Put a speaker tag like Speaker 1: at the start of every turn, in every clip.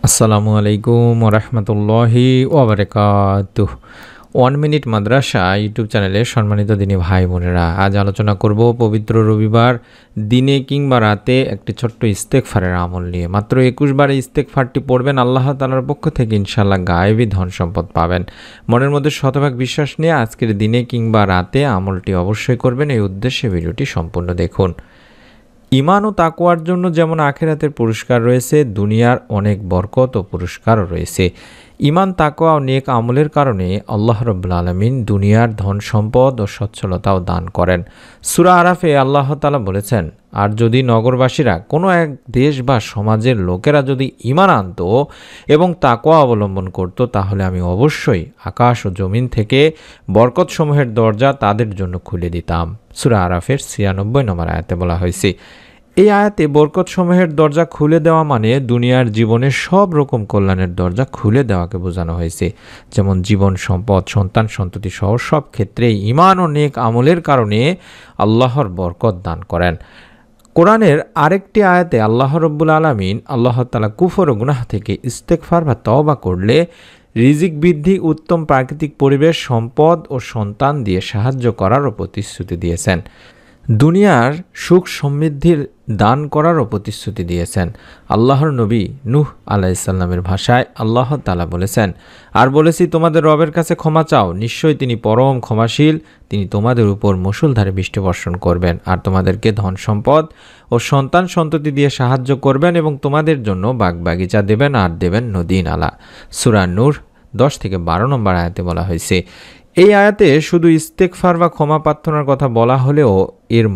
Speaker 1: আসসালামু আলাইকুম ওরহমতুল্লাহি ওবরাকাতুহ। 1 মিনিট মাদ্রাসা ইউটিউব চ্যানেলে সম্মানিত দিনী ভাই বোনেরা, আজ আলোচনা করব পবিত্র রবিবার দিনে কিংবা রাতে একটি ছোট্ট ইস্তেগফারের আমল নিয়ে। মাত্র 21 বারে ইস্তেগফারটি পড়বেন, আল্লাহ তাআলার পক্ষ থেকে ইনশাআল্লাহ গায়েবী ধন সম্পদ পাবেন। মনের মধ্যে শতভাগ বিশ্বাস নিয়ে আজকের দিনে কিংবা রাতে আমলটি অবশ্যই করবেন, এই উদ্দেশ্যে ভিডিওটি সম্পূর্ণ দেখুন। ঈমান ও তাকওয়ার জন্য যেমন আখিরাতের পুরস্কার রয়েছে, দুনিয়ার অনেক বরকত ও পুরস্কারও রয়েছে। ঈমান, তাকওয়া ও নেক আমলের কারণে আল্লাহ রাব্বুল আলামিন দুনিয়ার ধন সম্পদ ও সচ্ছলতাও দান করেন। সূরা আরাফে আল্লাহ তাআলা বলেছেন, আর যদি নগরবাসীরা কোনো এক দেশ বা সমাজের লোকেরা যদি ঈমান আনত এবং তাকওয়া অবলম্বন করত, তাহলে আমি অবশ্যই আকাশ ও জমিন থেকে বরকতসমূহের দরজা তাদের জন্য খুলে দিতাম। সূরা আরাফের 96 নম্বর আয়াতে বলা হয়েছে। এই আয়াতে বরকতসমূহের দরজা খুলে দেওয়া মানে দুনিয়ার জীবনের সব রকম কল্যাণের দরজা খুলে দেওয়াকে বোঝানো হয়েছে, যেমন জীবন, সম্পদ, সন্তান সন্ততি সহ সব ক্ষেত্রে ঈমান ও নেক আমলের কারণে আল্লাহর বরকত দান করেন। কোরআনের আরেকটি আয়াতে আল্লাহ রাব্বুল আলামিন আল্লাহ তাআলা কুফর ও গুনাহ থেকে ইস্তেগফার বা তওবা করলে রিজিক বৃদ্ধি, উত্তম প্রাকৃতিক পরিবেশ, সম্পদ ও সন্তান দিয়ে সাহায্য করারও প্রতিশ্রুতি দিয়েছেন। দুনিয়ার সুখ সমৃদ্ধির দান করারও প্রতিশ্রুতি দিয়েছেন। আল্লাহর নবী নূহ আলাইহিসসালামের ভাষায় আল্লাহ তাআলা বলেছেন, আর বলেছি তোমাদের রবের কাছে ক্ষমা চাও, নিশ্চয়ই তিনি পরম ক্ষমাশীল, তিনি তোমাদের উপর মুষলধারে বৃষ্টি বর্ষণ করবেন আর তোমাদেরকে ধন সম্পদ ও সন্তান সন্ততি দিয়ে সাহায্য করবেন এবং তোমাদের জন্য বাগবাগিচা দেবেন আর দেবেন নদী নালা। সূরা নূর 10 থেকে 12 নম্বর আয়াতে বলা হয়েছে। এই আয়াতে শুধু ইস্তেগফার বা ক্ষমা প্রার্থনার কথা বলা হলেও এর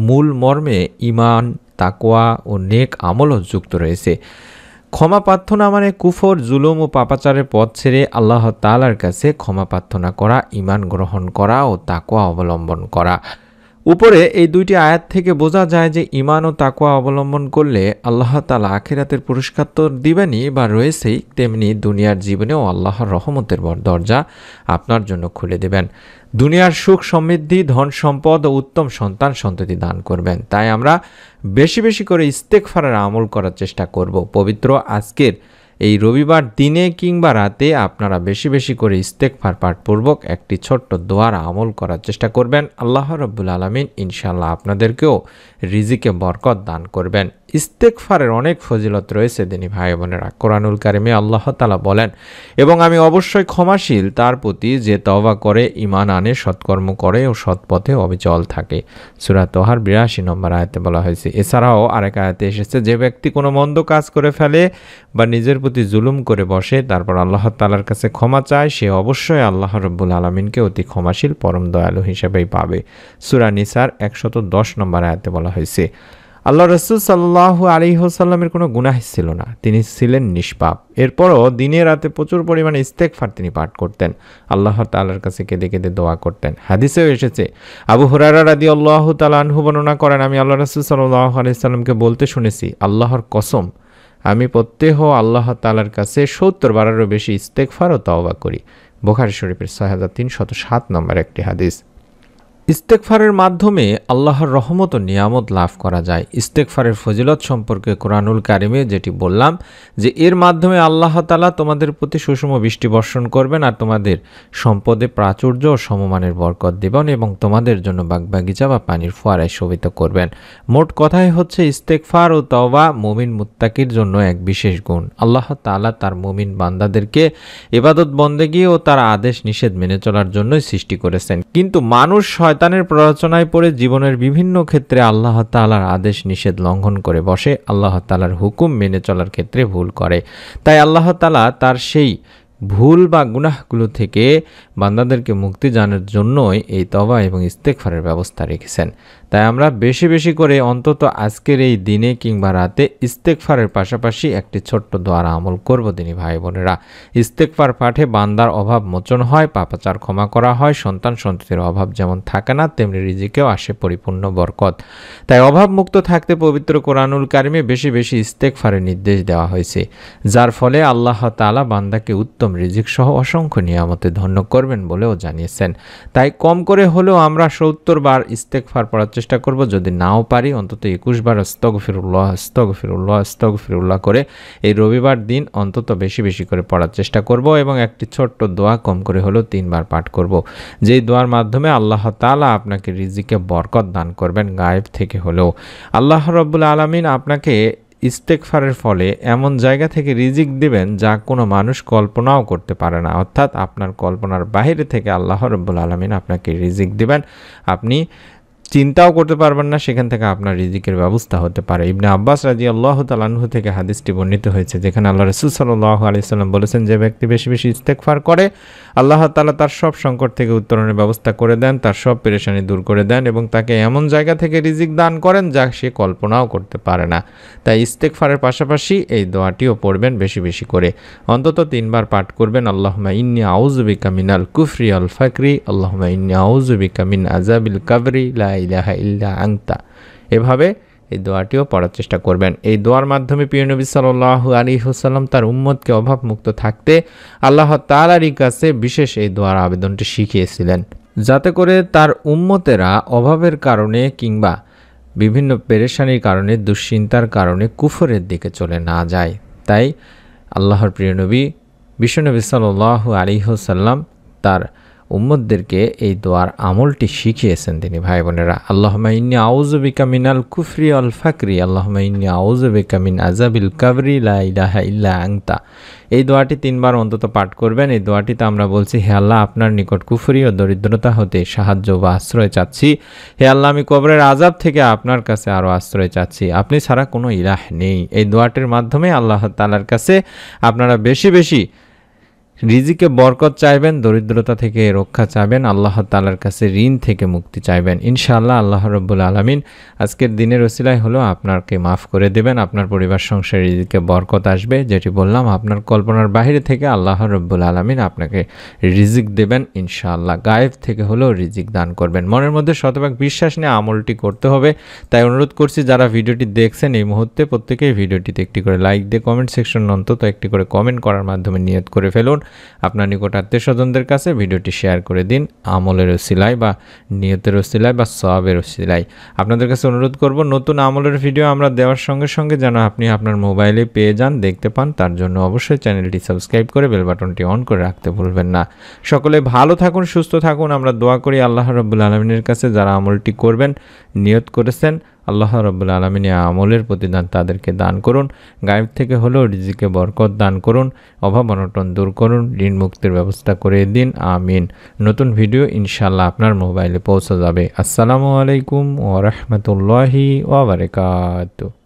Speaker 1: মূল মর্মে ঈমান, তাকওয়া ও নেক আমলও যুক্ত রয়েছে। ক্ষমা প্রার্থনা মানে কুফর, জুলুম ও পাপাচারের পথ ছেড়ে আল্লাহ তাআলার কাছে ক্ষমা প্রার্থনা করা, ঈমান গ্রহণ করা ও তাকওয়া অবলম্বন করা। উপরে এই দুইটি আয়াত থেকে বোঝা যায় যে ঈমান ও তাকওয়া অবলম্বন করলে আল্লাহ তাআলা আখিরাতের পুরস্কার তো দিবেনই বা রয়েছেই, তেমনি দুনিয়ার জীবনেও আল্লাহর রহমতের দরজা আপনার জন্য খুলে দেবেন। দুনিয়ার সুখ সমৃদ্ধি, ধন সম্পদ ও উত্তম সন্তান সন্ততি দান করবেন। তাই আমরা বেশি বেশি করে ইস্তেগফারের আমল করার চেষ্টা করব। পবিত্র আজকের এই রবিবার দিনে কিংবা রাতে আপনারা বেশি বেশি করে ইস্তেগফার পাঠপূর্বক একটি ছোট্ট দোয়ার আমল করার চেষ্টা করবেন। আল্লাহ রাব্বুল আলামিন ইনশাআল্লাহ আপনাদেরকেও রিজিকে বরকত দান করবেন। ইস্তেগফারের অনেক ফজিলত রয়েছে দিনী ভাই বোনেরা। কোরআনুল কারিমে আল্লাহ তাআলা বলেন, এবং আমি অবশ্যই ক্ষমাশীল তার প্রতি যে তওবা করে, ঈমান আনে, সৎকর্ম করে ও সৎপথে অবিচল থাকে। সূরা তোহার 82 নম্বর আয়াতে বলা হয়েছে। এছাড়াও আরেক আয়াতে এসেছে, যে ব্যক্তি কোনো মন্দ কাজ করে ফেলে বা নিজের প্রতি জুলুম করে বসে, তারপর আল্লাহ তাআলার কাছে ক্ষমা চায়, সে অবশ্যই আল্লাহ রাব্বুল আলামিনকে অতি ক্ষমাশীল পরম দয়ালু হিসেবেই পাবে। সূরা নিসার 110 নম্বর আয়াতে বলা হয়েছে। আল্লাহ রাসূল সাল্লাল্লাহু আলাইহি ওয়াসাল্লামের কোনো গুনাহ ছিল না, তিনি ছিলেন নিষ্পাপ। এরপরও দিনে রাতে প্রচুর পরিমাণে ইস্তেগফার তিনি পাঠ করতেন, আল্লাহ তাআলার কাছে কেঁদে কেঁদে দোয়া করতেন। হাদিসেও এসেছে, আবু হুরায়রা রাদিয়াল্লাহু তাআলা আনহু বর্ণনা করেন, আমি আল্লাহ রাসূল সাল্লাল্লাহু আলাইহি ওয়াসাল্লামকে বলতে শুনেছি, আল্লাহর কসম, আমি প্রত্যহ আল্লাহ তাআলার কাছে 70 বারেরও বেশি ইস্তেগফার ও তওবা করি। বুখারী শরীফের 6307 নম্বর একটি হাদিস। ইস্তেগফারের মাধ্যমে আল্লাহর রহমত ও নিয়ামত লাভ করা যায়। ইস্তেগফারের ফজিলত সম্পর্কে কোরআনুল কারিমে যেটি বললাম, যে এর মাধ্যমে আল্লাহ তাআলা তোমাদের প্রতি সুষম বৃষ্টি বর্ষণ করবেন আর তোমাদের সম্পদে প্রাচুর্য ও সমমানের বরকত দেবেন এবং তোমাদের জন্য বাগবাগিচা বা পানির ফোয়ারায় শোভিত করবেন। মোট কথাই হচ্ছে, ইস্তেগফার ও তওবা মুমিন মুত্তাকির জন্য এক বিশেষ গুণ। আল্লাহ তাআলা তার মুমিন বান্দাদেরকে ইবাদত বন্দেগী ও তার আদেশ নিষেধ মেনে চলার জন্যই সৃষ্টি করেছেন, কিন্তু মানুষ শয়তানের প্ররোচনায় পড়ে জীবনের বিভিন্ন ক্ষেত্রে আল্লাহ তাআলার আদেশ নিষেধ লঙ্ঘন করে বসে, আল্লাহ তাআলার হুকুম মেনে চলার ক্ষেত্রে ভুল করে। তাই আল্লাহ তাআলা তার সেই ভুল বা গুনাহগুলো থেকে বান্দাদেরকে মুক্তি জানার জন্যই এই তওবা এবং ইস্তেগফারের ব্যবস্থা রেখেছেন। তাই আমরা বেশি বেশি করে অন্তত আজকের এই দিনে কিংবা রাতে ইস্তেগফারের পাশাপাশি একটি ছোট্ট দোয়ার আমল করব দিনী ভাই বোনেরা। ইস্তেগফার পাঠে বান্দার অভাব মোচন হয়, পাপাচার ক্ষমা করা হয়, সন্তান সন্ততির অভাব যেমন থাকে না, তেমনি রিজিকেও আসে পরিপূর্ণ বরকত। তাই অভাব মুক্ত থাকতে পবিত্র কোরআনুল কারিমে বেশি বেশি ইস্তেগফারের নির্দেশ দেওয়া হয়েছে, যার ফলে আল্লাহ তাআলা বান্দাকে উত্তম রিজিক সহ অসংখ্য নিয়ামতে ধন্য করবেন বলেও জানিয়েছেন। তাই কম করে হলেও আমরা 70 বার ইস্তেগফার পড়ার চেষ্টা করব, যদি নাও পারি অন্তত 21 বার আস্তাগফিরুল্লাহ আস্তাগফিরুল্লাহ আস্তাগফিরুল্লাহ করে এই রবিবার দিন অন্তত বেশি বেশি করে পড়ার চেষ্টা করব এবং একটি ছোট্ট দোয়া কম করে হলেও 3 বার পাঠ করব, যেই দোয়ার মাধ্যমে আল্লাহ তাআলা আপনাকে রিজিকে বরকত দান করবেন গায়েব থেকে হলেও। আল্লাহ রাব্বুল আলামিন আপনাকে ইস্তেগফারের ফলে এমন জায়গা থেকে রিজিক দিবেন যা কোনো মানুষ কল্পনাও করতে পারে না, অর্থাৎ আপনার কল্পনার বাইরে থেকে আল্লাহ রাব্বুল আলামিন আপনাকে রিজিক দিবেন, আপনি চিন্তাও করতে পারবেন না, সেখান থেকে আপনার রিজিকের ব্যবস্থা হতে পারে। ইবনে আব্বাস রাদিয়াল্লাহু তাআলা আনহু থেকে হাদিসটি বর্ণিত হয়েছে, যেখানে আল্লাহ রাসূল সাল্লাল্লাহু আলাইহি সাল্লাম বলেছেন, যে ব্যক্তি বেশি বেশি ইস্তেগফার করে আল্লাহ তাআলা তার সব সংকট থেকে উত্তরণের ব্যবস্থা করে দেন, তার সব পেরেশানি দূর করে দেন এবং তাকে এমন জায়গা থেকে রিজিক দান করেন যা সে কল্পনাও করতে পারে না। তাই ইস্তেগফারের পাশাপাশি এই দোয়াটিও পড়বেন বেশি বেশি করে, অন্তত 3 বার পাঠ করবেন। আল্লাহুম্মা ইন্নী আউযু বিকা মিনাল কুফরি ওয়াল ফাকরি, আল্লাহুম্মা ইন্নী আউযু বিকা মিন আযাবিল কাবরি লা ইলাহা ইল্লা আনতা। এভাবে এই দোয়াটিও পড়ার চেষ্টা করবেন। এই দোয়ার মাধ্যমে প্রিয় নবী সাল্লাল্লাহু আলাইহি ওয়াসাল্লাম তার উম্মতকে অভাবমুক্ত থাকতে আল্লাহ তাআলারই কাছে বিশেষ এই দোয়ার আবেদনটি শিখিয়েছিলেন, যাতে করে তার উম্মতেরা অভাবের কারণে কিংবা বিভিন্ন পেরেশানির কারণে দুশ্চিন্তার কারণে কুফরের দিকে চলে না যায়। তাই আল্লাহর প্রিয় নবী বিশ্বনবী সাল্লাল্লাহু আলাইহি ওয়াসাল্লাম তার উম্মতদেরকে এই দোয়ার আমলটি শিখিয়েছেন তিনি। ভাই বোনেরা, আল্লাহুম্মা ইন্নী আউযু বিকা মিনাল কুফরি ওয়াল ফাকরি, আল্লাহুম্মা ইন্নী আউযু বিকা মিন আযাবিল কাবরি লা ইলাহা ইল্লা আনতা। এই দোয়াটি 3 বার অন্তত পাঠ করবেন। এই দোয়াটিতে আমরা বলছি, হে আল্লাহ, আপনার নিকট কুফরি ও দরিদ্রতা হতে সাহায্য বা আশ্রয় চাচ্ছি। হে আল্লাহ, আমি কবরের আযাব থেকে আপনার কাছে আরও আশ্রয় চাচ্ছি, আপনি ছাড়া কোনো ইলাহ নেই। এই দোয়াটির মাধ্যমে আল্লাহ তাআলার কাছে আপনারা বেশি বেশি রিজিকে বরকত চাইবেন, দরিদ্রতা থেকে রক্ষা চাইবেন, আল্লাহ তাআলার কাছে ঋণ থেকে মুক্তি চাইবেন। ইনশাআল্লাহ আল্লাহ রাব্বুল আলামিন আজকের দিনের ওসিলায় হলো আপনাকে মাফ করে দেবেন, আপনার পরিবার সংসারে রিজিকে বরকত আসবে। যেটি বললাম, আপনার কল্পনার বাইরে থেকে আল্লাহ রাব্বুল আলামিন আপনাকে রিজিক দেবেন ইনশাআল্লাহ, গায়েব থেকে হলেও রিজিক দান করবেন। মনের মধ্যে শতভাগ বিশ্বাস নিয়ে আমলটি করতে হবে। তাই অনুরোধ করছি, যারা ভিডিওটি দেখছেন এই মুহূর্তে, প্রত্যেকেই ভিডিওটিতে একটি করে লাইক দিয়ে কমেন্ট সেকশন অন্তত একটি করে কমেন্ট করার মাধ্যমে নিয়ত করে ফেলুন। আপনার নিকট আত্মীয় স্বজনদের কাছে ভিডিওটি শেয়ার করে দিন, আমলের ওসিলায় বা নিয়তের ওসিলায় বা সওয়াবের ওসিলায়। আপনাদের কাছে অনুরোধ করব, নতুন আমলের ভিডিও আমরা দেওয়ার সঙ্গে সঙ্গে যেন আপনি আপনার মোবাইলে পেয়ে যান, দেখতে পান, তার জন্য অবশ্যই চ্যানেলটি সাবস্ক্রাইব করে বেল বাটনটি অন করে রাখতে ভুলবেন না। সকলে ভালো থাকুন, সুস্থ থাকুন। আমরা দোয়া করি আল্লাহ রাব্বুল আলামিনের কাছে, যারা আমলটি করবেন নিয়ত করেছেন, আল্লাহ রাব্বুল আলামিন আমলের প্রতিদান তাদেরকে দান করুন, গায়েব থেকে হলেও রিজিকে বরকত দান করুন, অভাব অনটন দূর করুন, ঋণ মুক্তির ব্যবস্থা করে দিন, আমিন। নতুন ভিডিও ইনশাআল্লাহ আপনার মোবাইলে পৌঁছে যাবে। আসসালামু আলাইকুম ওয়া রাহমাতুল্লাহি ওয়া বারাকাতুহু।